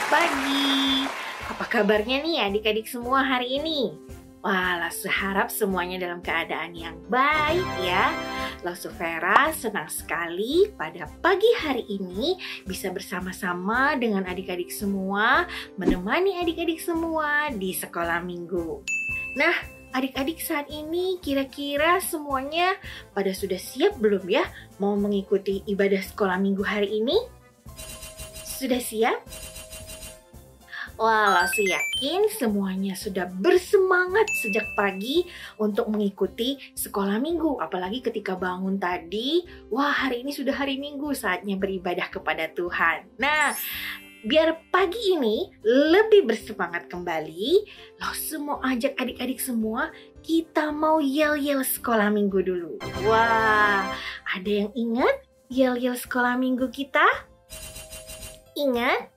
pagi. Apa kabarnya nih adik-adik semua hari ini? Wah, Lasu harap semuanya dalam keadaan yang baik ya. Lasu Vera senang sekali pada pagi hari ini bisa bersama-sama dengan adik-adik semua, menemani adik-adik semua di sekolah minggu. Nah, adik-adik saat ini kira-kira semuanya pada sudah siap belum ya mau mengikuti ibadah sekolah minggu hari ini? Sudah siap? Wah, Lasu yakin semuanya sudah bersemangat sejak pagi untuk mengikuti sekolah minggu. Apalagi ketika bangun tadi, wah hari ini sudah hari minggu, saatnya beribadah kepada Tuhan. Nah, biar pagi ini lebih bersemangat kembali, Lasu mau ajak adik-adik semua, kita mau yel-yel sekolah minggu dulu. Wah, ada yang ingat yel-yel sekolah minggu kita? Ingat?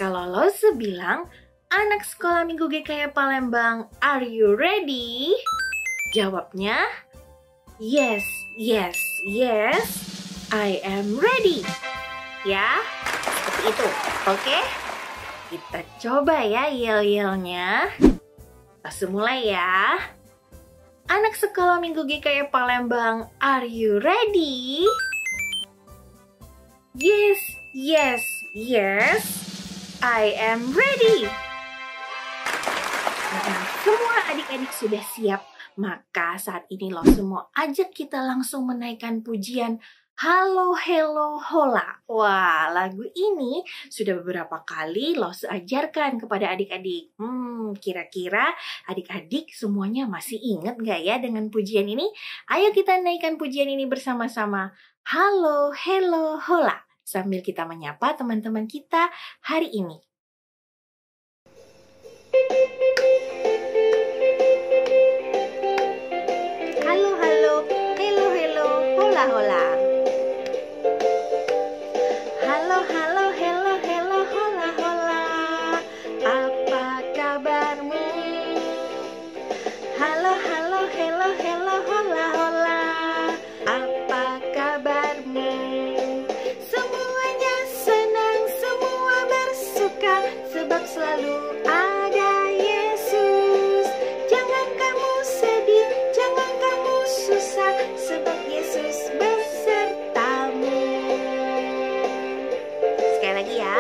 Kalau Lasu bilang, anak sekolah minggu GKI Palembang, are you ready? Jawabnya, yes, yes, yes, I am ready. Ya, seperti itu, oke? Kita coba ya yel-yelnya. Lasu mulai ya. Anak sekolah minggu GKI Palembang, are you ready? Yes, yes, yes, I am ready. Nah, semua adik-adik sudah siap. Maka saat ini Lasu mau ajak kita langsung menaikkan pujian Halo Hello Hola. Wah, lagu ini sudah beberapa kali Lasu ajarkan kepada adik-adik. Kira-kira adik-adik semuanya masih ingat gak ya dengan pujian ini? Ayo kita naikkan pujian ini bersama-sama. Halo Hello Hola. Sambil kita menyapa teman-teman kita hari ini. Halo, halo, hello, hello, hola, hola. Halo, halo, hello, hello, hola, hola. Apa kabarmu? Halo, halo, hello, hello, hola, hola. Apa kabarmu? Semuanya senang, semua bersuka, sebab selalu ada Yesus. Jangan kamu sedih, jangan kamu susah, sebab Yesus besertamu. Sekali lagi ya.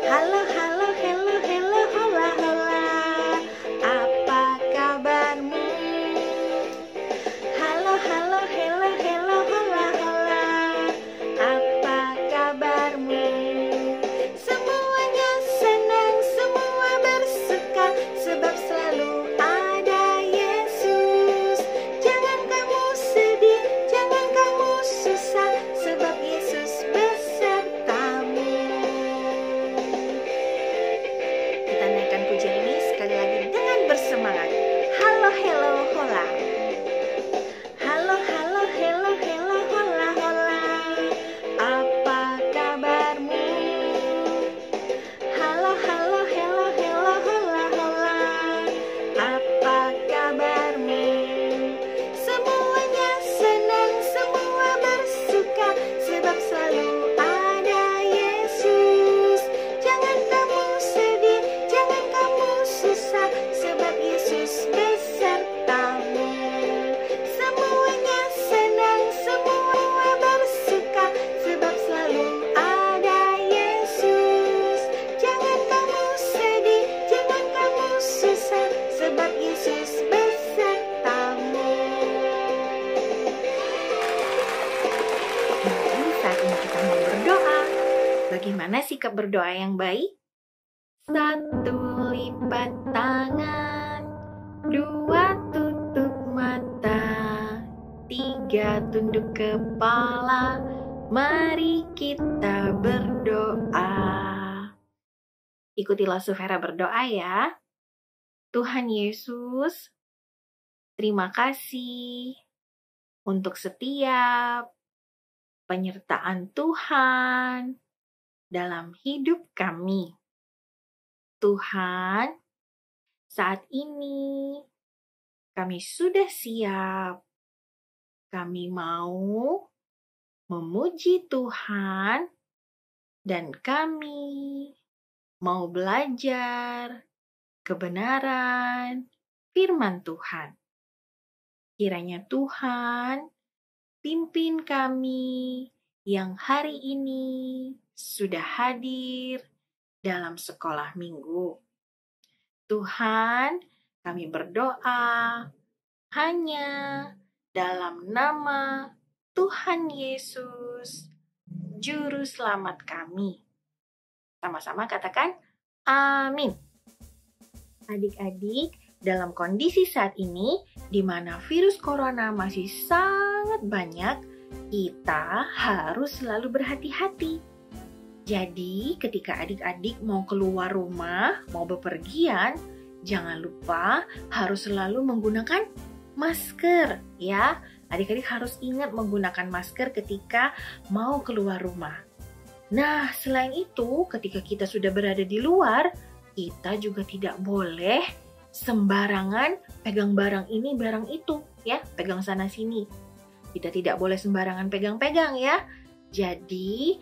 Halo, halo, hello, hello, hola, hola. Apa kabarmu? Halo, halo, hello, hello, hola, hola. Apa kabarmu? Semuanya senang, semua bersuka, sebab selalu ada Yesus. Jangan kamu sedih, jangan kamu susah, sebab Yesus besertamu. Kita naikkan pujian ini sekali lagi dengan bersemangat. Halo, hello, hola. Halo, halo, hello, hello, hola, hola. Apa kabarmu? Halo, halo, hello, hello, hola, hola. Apa kabarmu? Semuanya senang, semua bersuka, sebab selalu ada Yesus. Jangan kamu sedih, jangan kamu susah, sebab Yesus besertamu. Semuanya senang, semua bersuka, sebab selalu ada Yesus. Jangan kamu sedih, jangan kamu susah, sebab Yesus besertamu. Mari saat ini kita mau berdoa. Bagaimana sikap berdoa yang baik? 1, lipat tangan. 2, tutup mata. 3, tunduk kepala. Mari kita berdoa. Ikuti Lasu Vera berdoa ya. Tuhan Yesus, terima kasih untuk setiap penyertaan Tuhan dalam hidup kami. Tuhan, saat ini kami sudah siap. Kami mau memuji Tuhan dan kami mau belajar kebenaran firman Tuhan. Kiranya Tuhan pimpin kami yang hari ini sudah hadir dalam sekolah minggu. Tuhan, kami berdoa hanya dalam nama Tuhan Yesus, Juru Selamat kami. Sama-sama katakan amin. Adik-adik, dalam kondisi saat ini, di mana virus corona masih sangat banyak, kita harus selalu berhati-hati. Jadi, ketika adik-adik mau keluar rumah, mau bepergian, jangan lupa harus selalu menggunakan masker, ya. Adik-adik harus ingat menggunakan masker ketika mau keluar rumah. Nah, selain itu, ketika kita sudah berada di luar, kita juga tidak boleh sembarangan pegang barang ini, barang itu, ya. Pegang sana sini. Kita tidak boleh sembarangan pegang-pegang, ya. Jadi,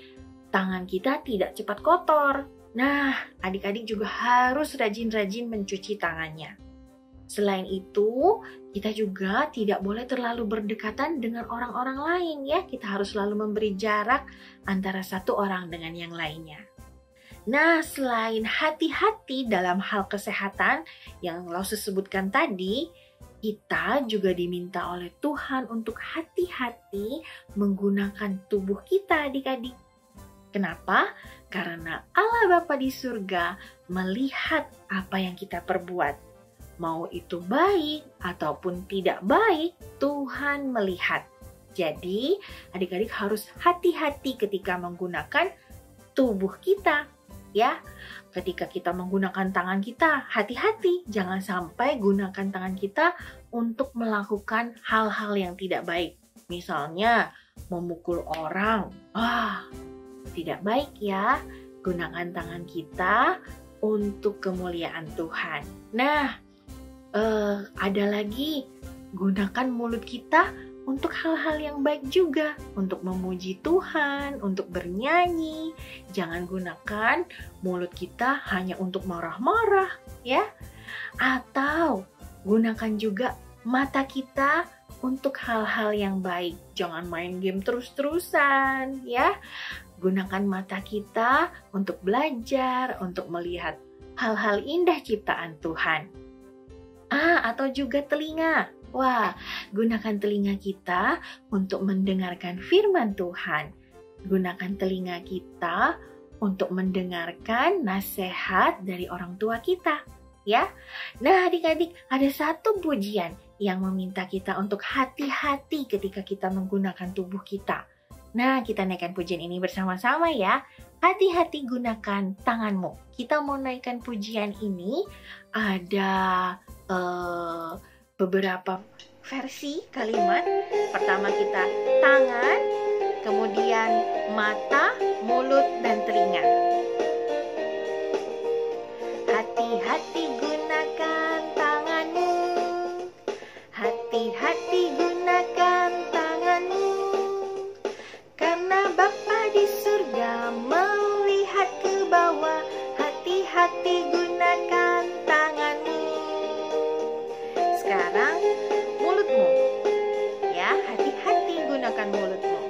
tangan kita tidak cepat kotor. Nah, adik-adik juga harus rajin-rajin mencuci tangannya. Selain itu, kita juga tidak boleh terlalu berdekatan dengan orang-orang lain, ya. Kita harus selalu memberi jarak antara satu orang dengan yang lainnya. Nah, selain hati-hati dalam hal kesehatan yang Lause sebutkan tadi, kita juga diminta oleh Tuhan untuk hati-hati menggunakan tubuh kita, adik-adik. Kenapa? Karena Allah Bapa di surga melihat apa yang kita perbuat. Mau itu baik ataupun tidak baik, Tuhan melihat. Jadi, adik-adik harus hati-hati ketika menggunakan tubuh kita, ya. Ketika kita menggunakan tangan kita, hati-hati. Jangan sampai gunakan tangan kita untuk melakukan hal-hal yang tidak baik. Misalnya, memukul orang. Tidak baik ya. Gunakan tangan kita untuk kemuliaan Tuhan. Nah, ada lagi, gunakan mulut kita untuk hal-hal yang baik juga, untuk memuji Tuhan, untuk bernyanyi. Jangan gunakan mulut kita hanya untuk marah-marah, ya. Atau gunakan juga mata kita untuk hal-hal yang baik. Jangan main game terus-terusan, ya. Gunakan mata kita untuk belajar, untuk melihat hal-hal indah ciptaan Tuhan. Atau juga telinga. Wah, gunakan telinga kita untuk mendengarkan firman Tuhan. Gunakan telinga kita untuk mendengarkan nasihat dari orang tua kita, ya. Nah, adik-adik, ada satu pujian yang meminta kita untuk hati-hati ketika kita menggunakan tubuh kita. Nah, kita naikkan pujian ini bersama-sama ya. Hati-hati gunakan tanganmu. Kita mau naikkan pujian ini, ada beberapa versi kalimat. Pertama kita tangan, kemudian mata, mulut, dan telinga. Hati-hati gunakan tanganmu. Hati-hati gunakan tanganmu. Karena Bapa di surga melihat ke bawah. Hati-hati gunakan tanganmu. Sekarang mulutmu, ya, hati-hati gunakan mulutmu.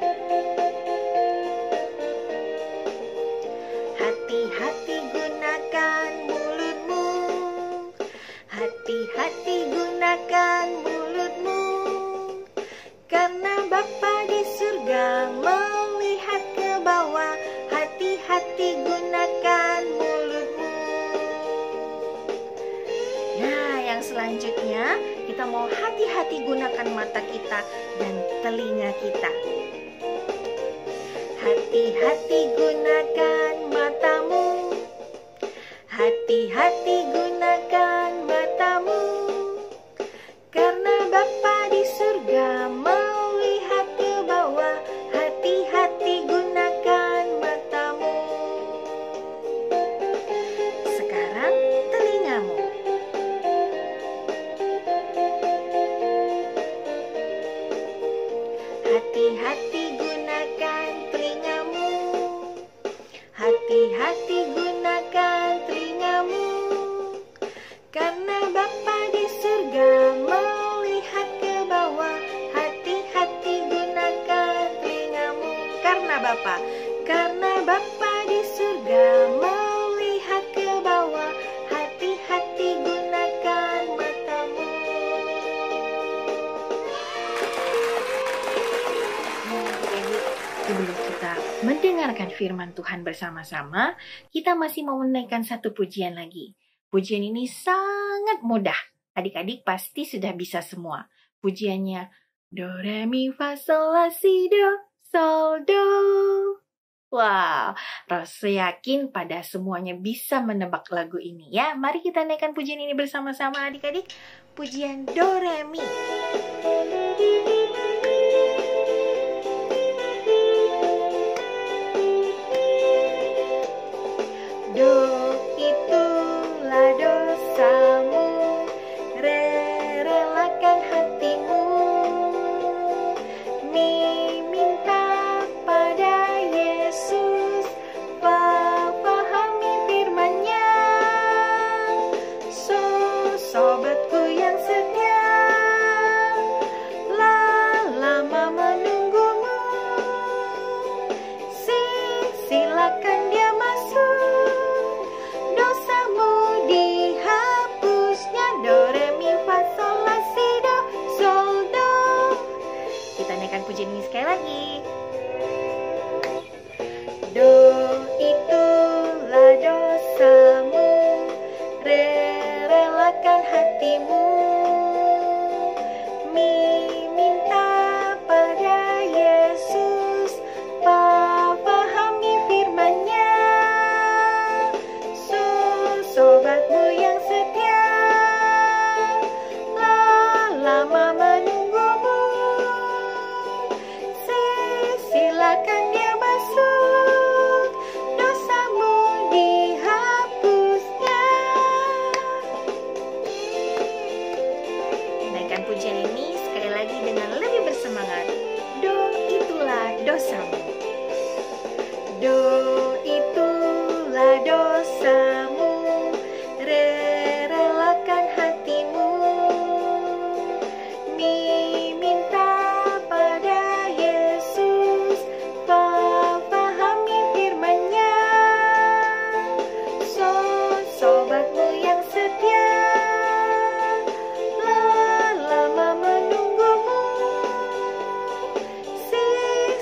Hati-hati gunakan mulutmu. Hati-hati gunakan mulutmu. Karena Bapa di surga melihat ke bawah. Hati-hati gunakan mulutmu. Nah, yang selanjutnya kita mau hati-hati gunakan mata kita dan telinga kita. Hati-hati gunakan matamu. Hati-hati gunakan matamu. Karena Bapa di surga melihat ke bawah. Hati-hati gunakan matamu. Sekarang telingamu. Hati-hati gunakan telingamu. Hati-hati gunakan mendengarkan firman Tuhan bersama-sama, kita masih mau menaikkan satu pujian lagi. Pujian ini sangat mudah. Adik-adik pasti sudah bisa semua. Pujiannya do, re, mi, fa, sol, la, si, do, sol, do. Wow, Rose yakin pada semuanya bisa menebak lagu ini ya. Mari kita naikkan pujian ini bersama-sama adik-adik. Pujian do, re, mi. Do itulah dosamu, re relakan hatimu, mi minta pada Yesus, fa pahami firman-Nya, so sobatku yang setia, la lama menunggumu, si silakan dia masuk. Dosamu dihapusnya, do, re, mi, fa, sol, la, si, do, sol, do. Kita naikkan pujian ini sekali lagi. Do itulah dosamu, re relakan hatimu, mi minta pada Yesus, fa pahami firman-Nya. Sobatmu yang setia, la lama menunggumu, silakan dia masuk, dosamu dihapusnya. Naikkan pujian ini sekali lagi dengan lebih bersemangat. Do itulah dosamu, do itulah dosamu, relakan hatimu, mi minta pada Yesus, fa pahami firman-Nya, so sobatmu yang setia, la lama menunggumu,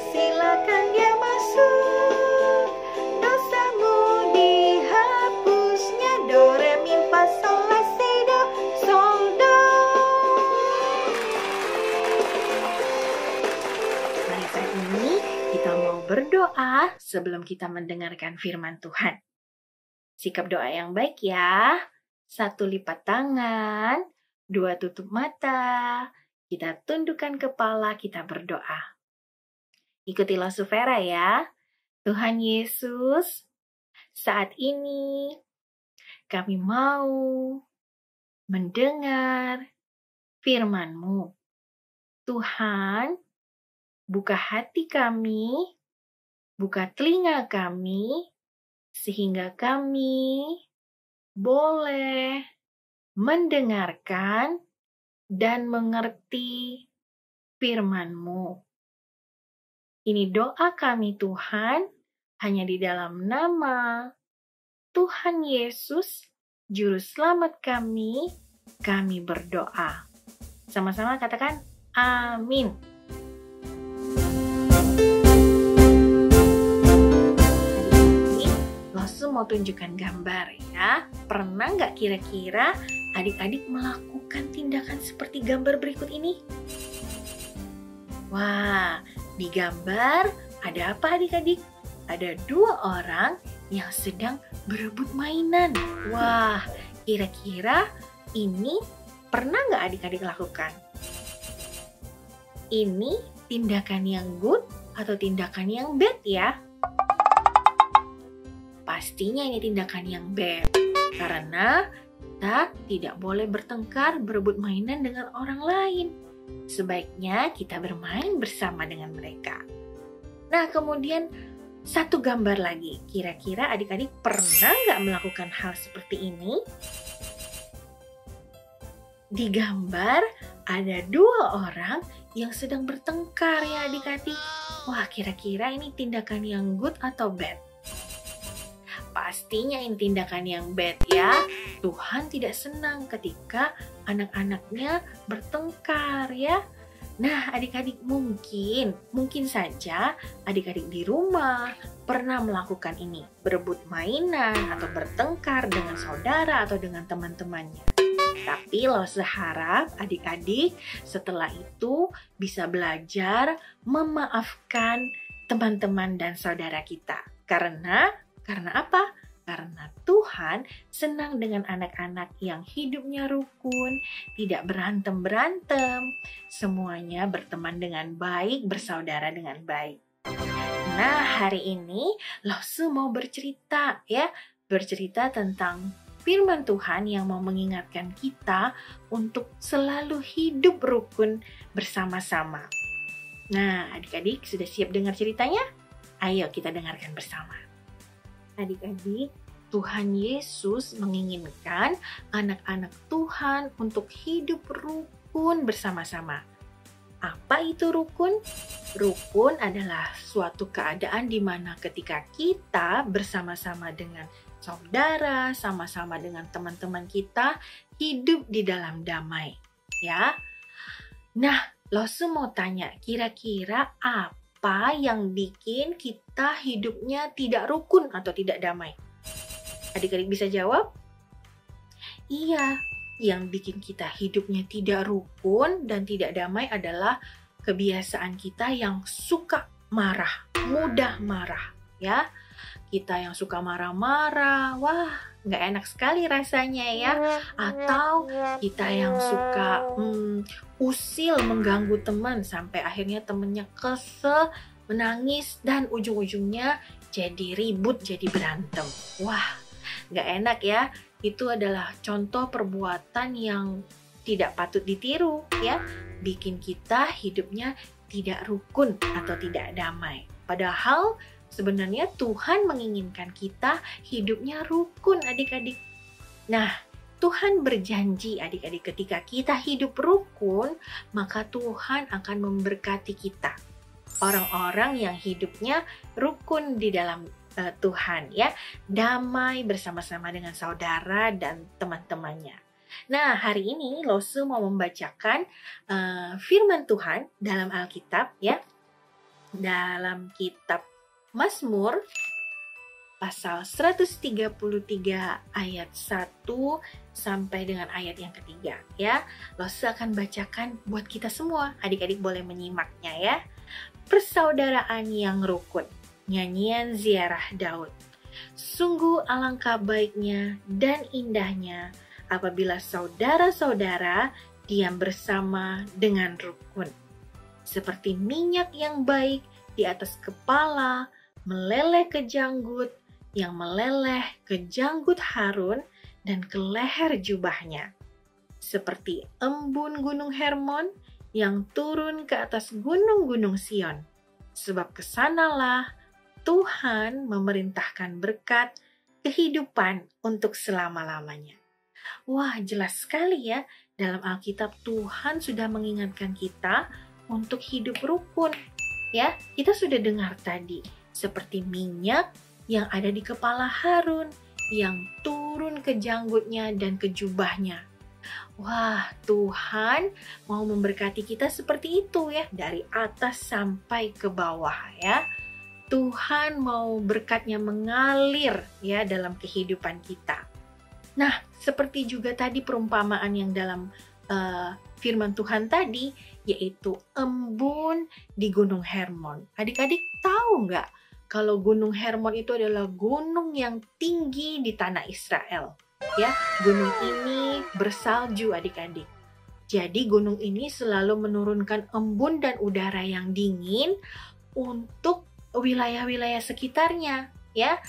silakan dia masuk, dosamu dihapusnya, do, re, mi, fa, sol, la, si, do, sol, do. Mari saat ini kita mau berdoa sebelum kita mendengarkan firman Tuhan. Sikap doa yang baik ya. 1 lipat tangan, 2 tutup mata, kita tundukkan kepala, kita berdoa. Ikutilah Sufera ya. Tuhan Yesus, saat ini kami mau mendengar firman-Mu. Tuhan, buka hati kami, buka telinga kami, sehingga kami boleh mendengarkan dan mengerti firman-Mu. Ini doa kami Tuhan, hanya di dalam nama Tuhan Yesus, Juru Selamat kami berdoa. Sama-sama katakan amin. Langsung mau tunjukkan gambar ya. Pernah nggak kira-kira adik-adik melakukan tindakan seperti gambar berikut ini? Wah, di gambar ada apa adik-adik? Ada 2 orang yang sedang berebut mainan. Wah, kira-kira ini pernah nggak adik-adik lakukan? Ini tindakan yang good atau tindakan yang bad ya? Pastinya ini tindakan yang bad. Karena kita tidak boleh bertengkar, berebut mainan dengan orang lain. Sebaiknya kita bermain bersama dengan mereka. Nah, kemudian satu gambar lagi. Kira-kira adik-adik pernah nggak melakukan hal seperti ini? Di gambar ada 2 orang yang sedang bertengkar ya adik-adik. Wah, kira-kira ini tindakan yang good atau bad? Pastinya ini tindakan yang bad ya. Tuhan tidak senang ketika anak-anaknya bertengkar ya. Nah, adik-adik mungkin saja adik-adik di rumah pernah melakukan ini, berebut mainan atau bertengkar dengan saudara atau dengan teman-temannya. Tapi Lose harap adik-adik setelah itu bisa belajar memaafkan teman-teman dan saudara kita. Karena apa? Karena Tuhan senang dengan anak-anak yang hidupnya rukun, tidak berantem-berantem, semuanya berteman dengan baik, bersaudara dengan baik. Nah, hari ini Lose mau bercerita ya, bercerita tentang firman Tuhan yang mau mengingatkan kita untuk selalu hidup rukun bersama-sama. Nah, adik-adik sudah siap dengar ceritanya? Ayo kita dengarkan bersama. Adik-adik, Tuhan Yesus menginginkan anak-anak Tuhan untuk hidup rukun bersama-sama. Apa itu rukun? Rukun adalah suatu keadaan di mana ketika kita bersama-sama dengan saudara, sama-sama dengan teman-teman kita, hidup di dalam damai. Ya. Nah, Lose mau tanya, kira-kira apa yang bikin kita hidupnya tidak rukun atau tidak damai? Adik-adik bisa jawab? Iya, yang bikin kita hidupnya tidak rukun dan tidak damai adalah kebiasaan kita yang suka marah, mudah marah, ya. Kita yang suka marah-marah, wah, nggak enak sekali rasanya ya. Atau kita yang suka usil, mengganggu teman sampai akhirnya temennya kesel, menangis, dan ujung-ujungnya jadi ribut, jadi berantem. Wah, nggak enak ya. Itu adalah contoh perbuatan yang tidak patut ditiru ya. Bikin kita hidupnya tidak rukun atau tidak damai. Padahal sebenarnya Tuhan menginginkan kita hidupnya rukun adik-adik. Nah, Tuhan berjanji adik-adik ketika kita hidup rukun, maka Tuhan akan memberkati kita. Orang-orang yang hidupnya rukun di dalam Tuhan ya, damai bersama-sama dengan saudara dan teman-temannya. Nah, hari ini Lose mau membacakan firman Tuhan dalam Alkitab ya. Dalam kitab Mazmur pasal 133 ayat 1 sampai dengan ayat yang ketiga ya. Lose akan bacakan buat kita semua. Adik-adik boleh menyimaknya ya. Persaudaraan yang rukun. Nyanyian ziarah Daud. Sungguh alangkah baiknya dan indahnya apabila saudara-saudara diam bersama dengan rukun. Seperti minyak yang baik di atas kepala, meleleh ke janggut, yang meleleh ke janggut Harun dan ke leher jubahnya. Seperti embun gunung Hermon yang turun ke atas gunung-gunung Sion. Sebab kesanalah Tuhan memerintahkan berkat kehidupan untuk selama-lamanya. Wah, jelas sekali ya, dalam Alkitab Tuhan sudah mengingatkan kita untuk hidup rukun. Ya, kita sudah dengar tadi, seperti minyak yang ada di kepala Harun, yang turun ke janggutnya dan ke jubahnya. Wah, Tuhan mau memberkati kita seperti itu ya, dari atas sampai ke bawah ya. Tuhan mau berkatnya mengalir ya dalam kehidupan kita. Nah, seperti juga tadi perumpamaan yang dalam firman Tuhan tadi, yaitu embun di Gunung Hermon. Adik-adik tahu nggak kalau Gunung Hermon itu adalah gunung yang tinggi di tanah Israel? Ya, gunung ini bersalju adik-adik. Jadi gunung ini selalu menurunkan embun dan udara yang dingin untuk wilayah-wilayah sekitarnya, ya.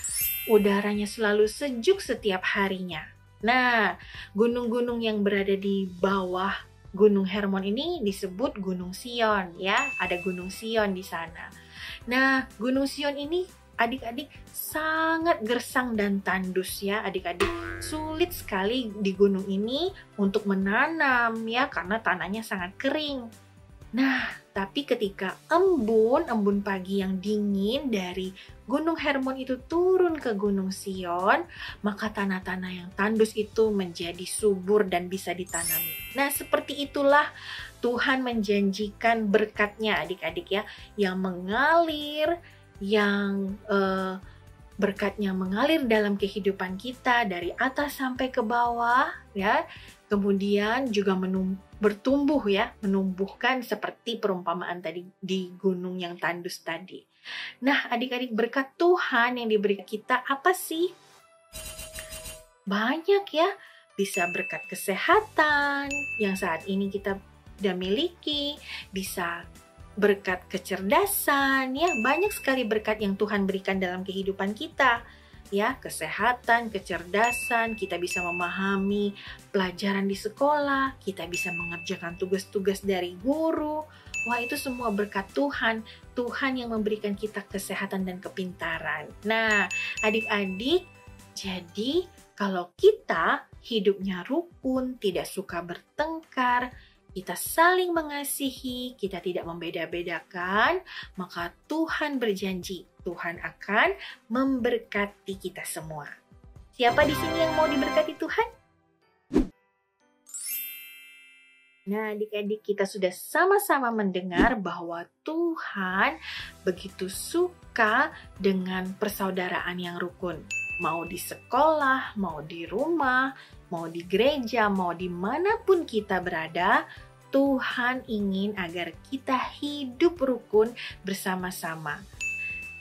Udaranya selalu sejuk setiap harinya. Nah, gunung-gunung yang berada di bawah Gunung Hermon ini disebut Gunung Sion, ya. Ada Gunung Sion di sana. Nah, Gunung Sion ini adik-adik sangat gersang dan tandus ya, adik-adik. Sulit sekali di gunung ini untuk menanam ya, karena tanahnya sangat kering. Nah, tapi ketika embun pagi yang dingin dari Gunung Hermon itu turun ke Gunung Sion, maka tanah-tanah yang tandus itu menjadi subur dan bisa ditanami. Nah, seperti itulah Tuhan menjanjikan berkat-Nya adik-adik ya, yang mengalir, yang berkat-Nya mengalir dalam kehidupan kita dari atas sampai ke bawah ya. Kemudian juga bertumbuh ya, menumbuhkan seperti perumpamaan tadi di gunung yang tandus tadi. Nah, adik-adik, berkat Tuhan yang diberi kita apa sih? Banyak ya, bisa berkat kesehatan yang saat ini kita sudah miliki, bisa berkat kecerdasan ya, banyak sekali berkat yang Tuhan berikan dalam kehidupan kita. Ya, kesehatan, kecerdasan, kita bisa memahami pelajaran di sekolah, kita bisa mengerjakan tugas-tugas dari guru. Wah, itu semua berkat Tuhan. Tuhan yang memberikan kita kesehatan dan kepintaran. Nah, adik-adik, jadi kalau kita hidupnya rukun, tidak suka bertengkar, kita saling mengasihi, kita tidak membeda-bedakan, maka Tuhan berjanji, Tuhan akan memberkati kita semua. Siapa di sini yang mau diberkati Tuhan? Nah, adik-adik, kita sudah sama-sama mendengar bahwa Tuhan begitu suka dengan persaudaraan yang rukun. Mau di sekolah, mau di rumah, mau di gereja, mau dimanapun kita berada, Tuhan ingin agar kita hidup rukun bersama-sama.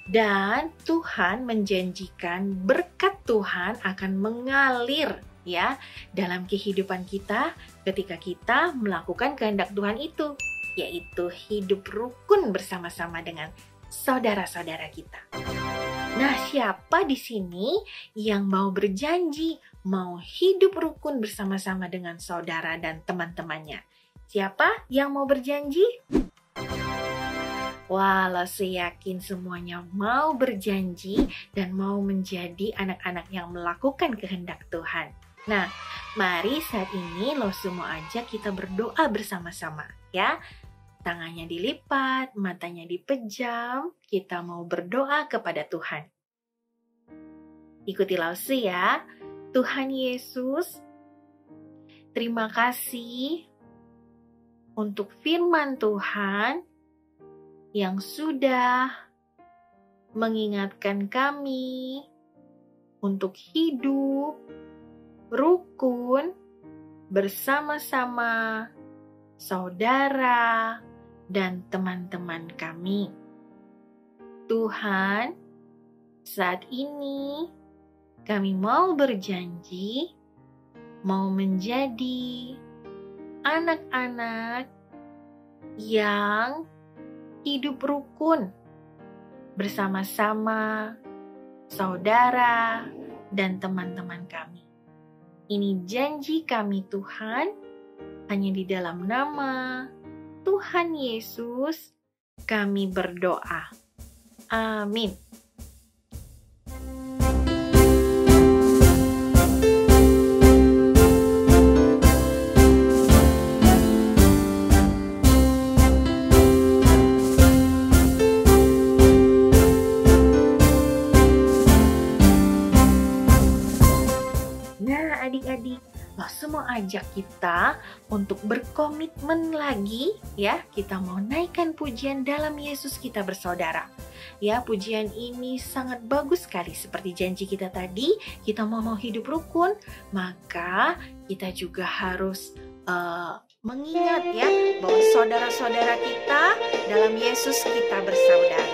Dan Tuhan menjanjikan berkat Tuhan akan mengalir ya dalam kehidupan kita ketika kita melakukan kehendak Tuhan itu, yaitu hidup rukun bersama-sama dengan saudara-saudara kita. Nah, siapa di sini yang mau berjanji mau hidup rukun bersama-sama dengan saudara dan teman-temannya? Siapa yang mau berjanji? Wah, saya yakin semuanya mau berjanji dan mau menjadi anak-anak yang melakukan kehendak Tuhan. Nah, mari saat ini lo semua ajak kita berdoa bersama-sama ya. Tangannya dilipat, matanya dipejam, kita mau berdoa kepada Tuhan. Ikuti Lause ya. Tuhan Yesus, terima kasih untuk firman Tuhan yang sudah mengingatkan kami untuk hidup rukun bersama-sama saudara dan teman-teman kami. Tuhan, saat ini kami mau berjanji mau menjadi anak-anak yang hidup rukun bersama-sama saudara dan teman-teman kami. Ini janji kami Tuhan, hanya di dalam nama Tuhan Yesus kami berdoa. Amin. Adik-adik, Lause mau ajak kita untuk berkomitmen lagi ya. Kita mau naikkan pujian dalam Yesus kita bersaudara. Ya, pujian ini sangat bagus sekali seperti janji kita tadi. Kita mau hidup rukun, maka kita juga harus mengingat ya bahwa saudara-saudara kita dalam Yesus kita bersaudara.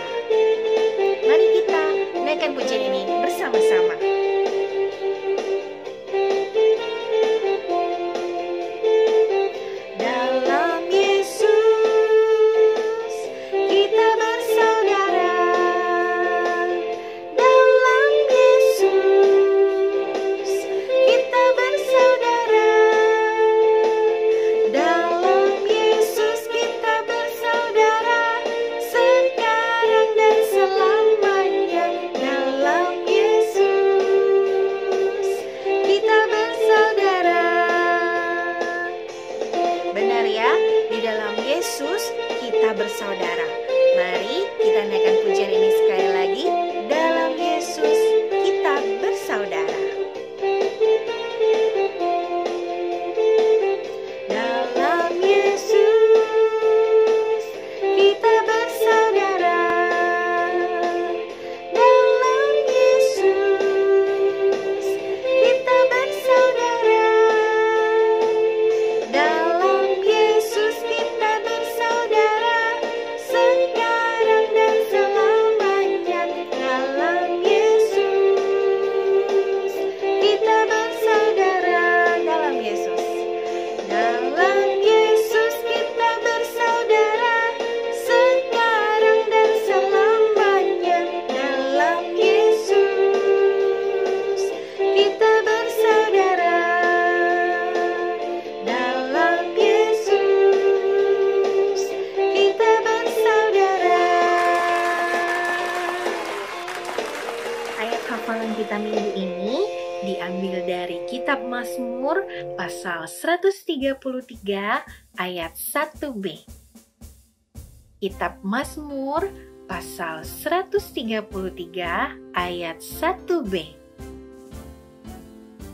Mari kita naikkan pujian ini bersama-sama. Sekarang dan selamanya dalam Yesus. Mazmur pasal 133 ayat 1b. Kitab Mazmur pasal 133 ayat 1b.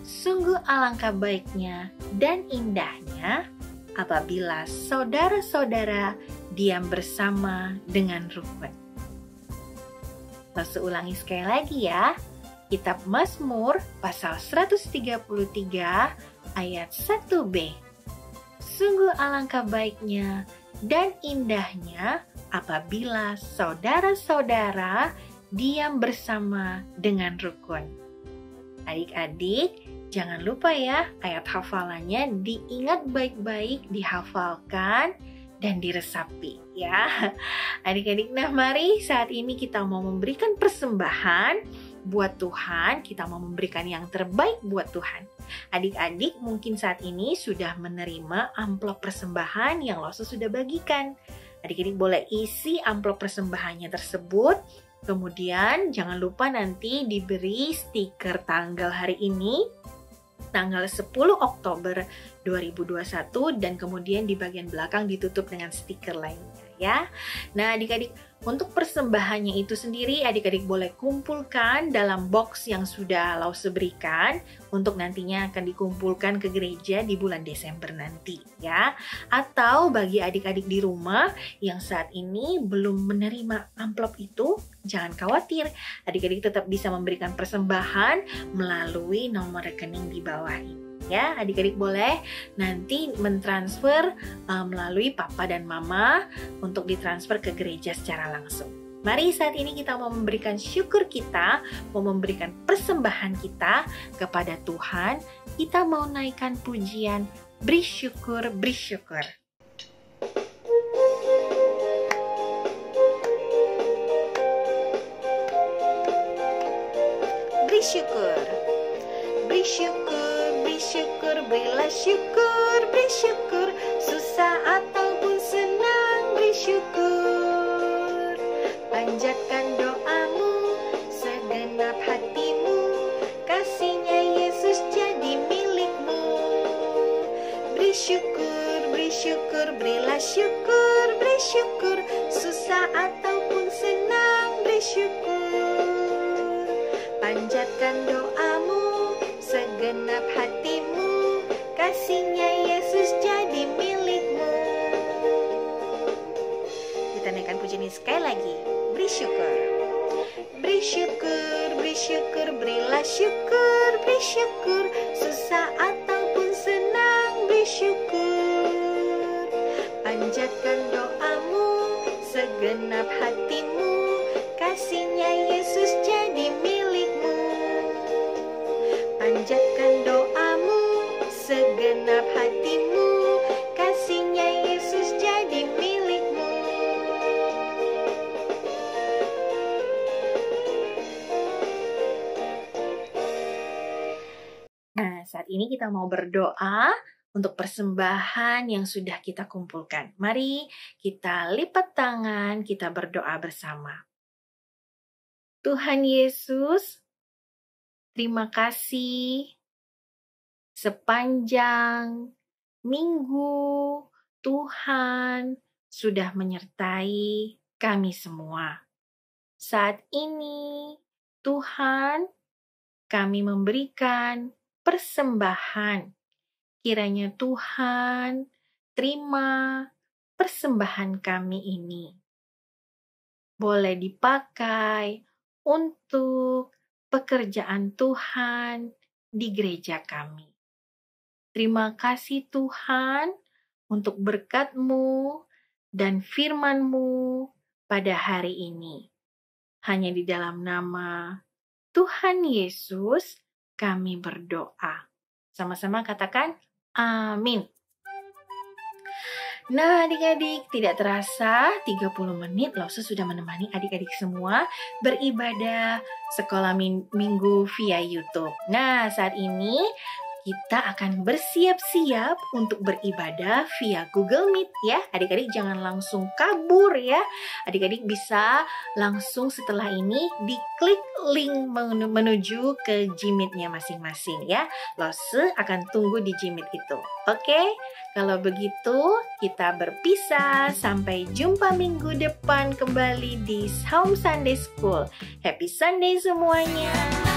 Sungguh alangkah baiknya dan indahnya apabila saudara-saudara diam bersama dengan rukun. Langsung ulangi sekali lagi ya. Kitab Mazmur pasal 133 ayat 1b. Sungguh alangkah baiknya dan indahnya apabila saudara-saudara diam bersama dengan rukun. Adik-adik, jangan lupa ya, ayat hafalannya diingat baik-baik, dihafalkan, dan diresapi ya. Adik-adik, nah mari saat ini kita mau memberikan persembahan buat Tuhan, kita mau memberikan yang terbaik buat Tuhan. Adik-adik mungkin saat ini sudah menerima amplop persembahan yang Losu sudah bagikan. Adik-adik boleh isi amplop persembahannya tersebut. Kemudian jangan lupa nanti diberi stiker tanggal hari ini, tanggal 10 Oktober 2021, dan kemudian di bagian belakang ditutup dengan stiker lainnya ya. Nah adik-adik, untuk persembahannya itu sendiri adik-adik boleh kumpulkan dalam box yang sudah Lause berikan untuk nantinya akan dikumpulkan ke gereja di bulan Desember nanti ya. Atau bagi adik-adik di rumah yang saat ini belum menerima amplop itu, jangan khawatir, adik-adik tetap bisa memberikan persembahan melalui nomor rekening di bawah ini. Ya, adik-adik boleh nanti mentransfer melalui papa dan mama untuk ditransfer ke gereja secara langsung. Mari saat ini kita mau memberikan syukur kita, mau memberikan persembahan kita kepada Tuhan. Kita mau naikkan pujian, beri syukur, beri syukur. Beri syukur, beri syukur. Syukur, berilah syukur, beri syukur, susah ataupun senang, beri syukur. Panjatkan doamu, segenap hatimu, kasihnya Yesus jadi milikmu. Beri syukur, berilah syukur, beri syukur, susah ataupun senang, beri syukur. Panjatkan doamu, segenap hatimu, kasihnya Yesus jadi milikmu. Kita naikkan pujian ini sekali lagi. Beri syukur, beri syukur, beri syukur, berilah syukur, beri syukur, susah ataupun senang, beri syukur. Panjatkan doamu, segenap hatimu, kasihnya Yesus jadi milikmu. Panjatkan doamu, segenap hatimu, kasihnya Yesus jadi milikmu. Nah, saat ini kita mau berdoa untuk persembahan yang sudah kita kumpulkan. Mari kita lipat tangan, kita berdoa bersama. Tuhan Yesus, terima kasih sepanjang minggu Tuhan sudah menyertai kami semua. Saat ini Tuhan, kami memberikan persembahan. Kiranya Tuhan terima persembahan kami ini. Boleh dipakai untuk pekerjaan Tuhan di gereja kami. Terima kasih Tuhan untuk berkat-Mu dan firman-Mu pada hari ini. Hanya di dalam nama Tuhan Yesus kami berdoa. Sama-sama katakan amin. Nah adik-adik, tidak terasa 30 menit Lause sudah menemani adik-adik semua beribadah sekolah minggu via YouTube. Nah saat ini kita akan bersiap-siap untuk beribadah via Google Meet ya. Adik-adik jangan langsung kabur ya. Adik-adik bisa langsung setelah ini diklik link menuju ke Gmeet-nya masing-masing ya. Lose akan tunggu di Gmeet itu. Oke? Kalau begitu kita berpisah. Sampai jumpa minggu depan kembali di Home Sunday School. Happy Sunday semuanya.